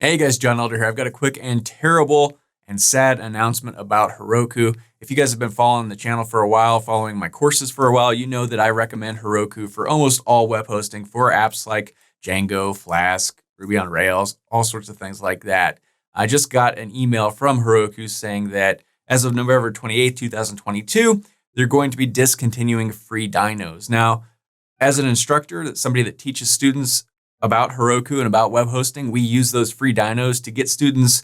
Hey guys, John Elder here. I've got a quick and terrible and sad announcement about Heroku. If you guys have been following the channel for a while, following my courses for a while, you know that I recommend Heroku for almost all web hosting for apps like Django, Flask, Ruby on Rails, all sorts of things like that. I just got an email from Heroku saying that as of November 28, 2022, they're going to be discontinuing free dynos. Now, as an instructor, somebody that teaches students about Heroku and about web hosting, we use those free dynos to get students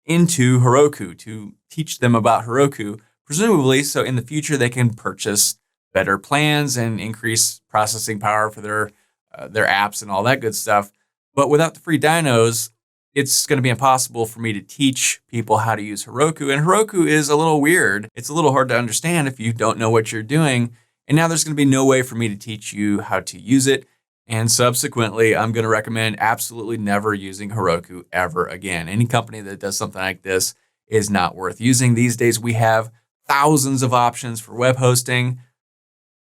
into Heroku, to teach them about Heroku, presumably so in the future they can purchase better plans and increase processing power for their apps and all that good stuff. But without the free dynos, it's going to be impossible for me to teach people how to use Heroku. And Heroku is a little weird. It's a little hard to understand if you don't know what you're doing. And now there's going to be no way for me to teach you how to use it. And subsequently, I'm going to recommend absolutely never using Heroku ever again. Any company that does something like this is not worth using. These days, we have thousands of options for web hosting.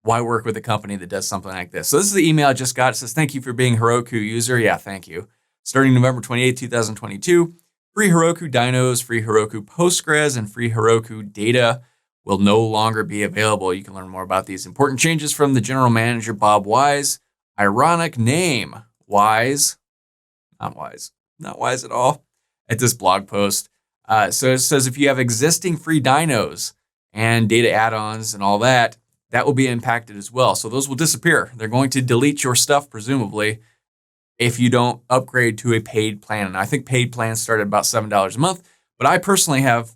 Why work with a company that does something like this? So this is the email I just got. It says, thank you for being a Heroku user. Yeah, thank you. Starting November 28, 2022, free Heroku dynos, free Heroku Postgres, and free Heroku data will no longer be available. You can learn more about these important changes from the general manager, Bob Wise. Ironic name, Wise, not wise at all, at this blog post. So it says if you have existing free dynos and data add-ons and all that, that will be impacted as well. So those will disappear. They're going to delete your stuff, presumably, if you don't upgrade to a paid plan. And I think paid plans start at about $7 a month, but I personally have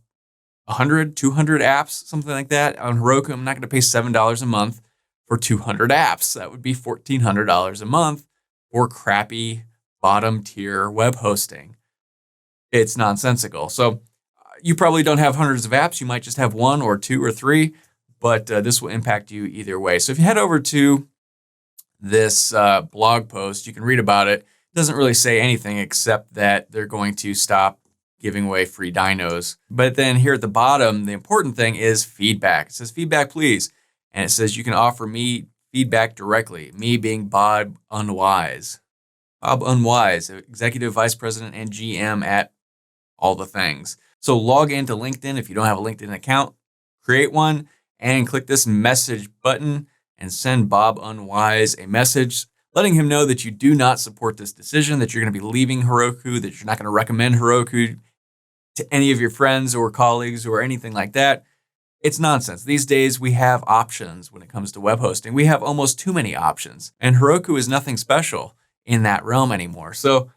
100, 200 apps, something like that on Heroku. I'm not going to pay $7 a month for 200 apps. That would be $1,400 a month for crappy bottom tier web hosting. It's nonsensical. So you probably don't have hundreds of apps. You might just have one or two or three, but this will impact you either way. So if you head over to this blog post, you can read about it. It doesn't really say anything except that they're going to stop giving away free dynos. But then here at the bottom, the important thing is feedback. It says feedback, please. And it says you can offer me feedback directly, me being Bob Unwise. Bob Unwise, Executive Vice President and GM at all the things. So log into LinkedIn if you don't have a LinkedIn account, create one, and click this message button and send Bob Unwise a message letting him know that you do not support this decision, that you're going to be leaving Heroku, that you're not going to recommend Heroku to any of your friends or colleagues or anything like that. It's nonsense. These days, we have options when it comes to web hosting. We have almost too many options, and Heroku is nothing special in that realm anymore. So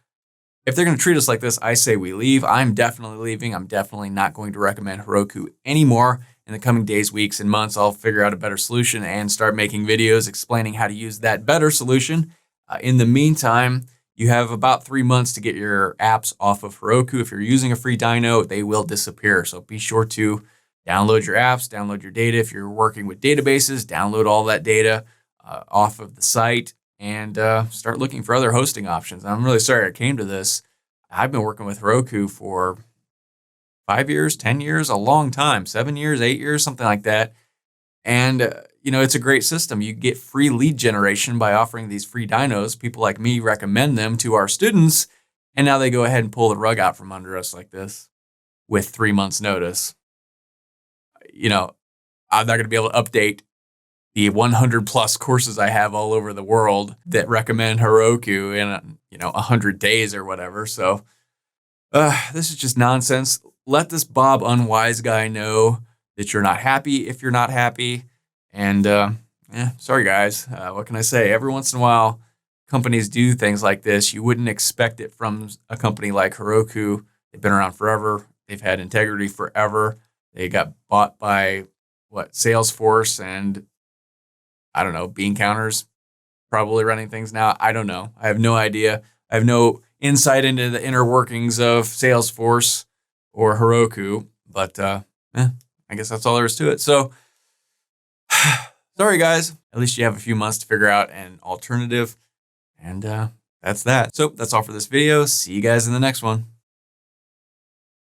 if they're going to treat us like this, I say we leave. I'm definitely leaving. I'm definitely not going to recommend Heroku anymore. In the coming days, weeks, and months, I'll figure out a better solution and start making videos explaining how to use that better solution. In the meantime, you have about 3 months to get your apps off of Heroku. If you're using a free dyno, they will disappear. So be sure to download your apps, download your data. If you're working with databases, download all that data off of the site and start looking for other hosting options. I'm really sorry I came to this. I've been working with Heroku for 5 years, 10 years, a long time, 7 years, 8 years, something like that. And, it's a great system. You get free lead generation by offering these free dynos. People like me recommend them to our students. And now they go ahead and pull the rug out from under us like this with 3 months notice. I'm not going to be able to update the 100 plus courses I have all over the world that recommend Heroku in, 100 days or whatever. So this is just nonsense. Let this Bob Unwise guy know that you're not happy if you're not happy. And sorry, guys. What can I say? Every once in a while, companies do things like this. You wouldn't expect it from a company like Heroku. They've been around forever. They've had integrity forever. They got bought by Salesforce and I don't know, bean counters probably running things now. I don't know. I have no idea. I have no insight into the inner workings of Salesforce or Heroku, but I guess that's all there is to it. So sorry, guys. At least you have a few months to figure out an alternative. And that's that. So that's all for this video. See you guys in the next one.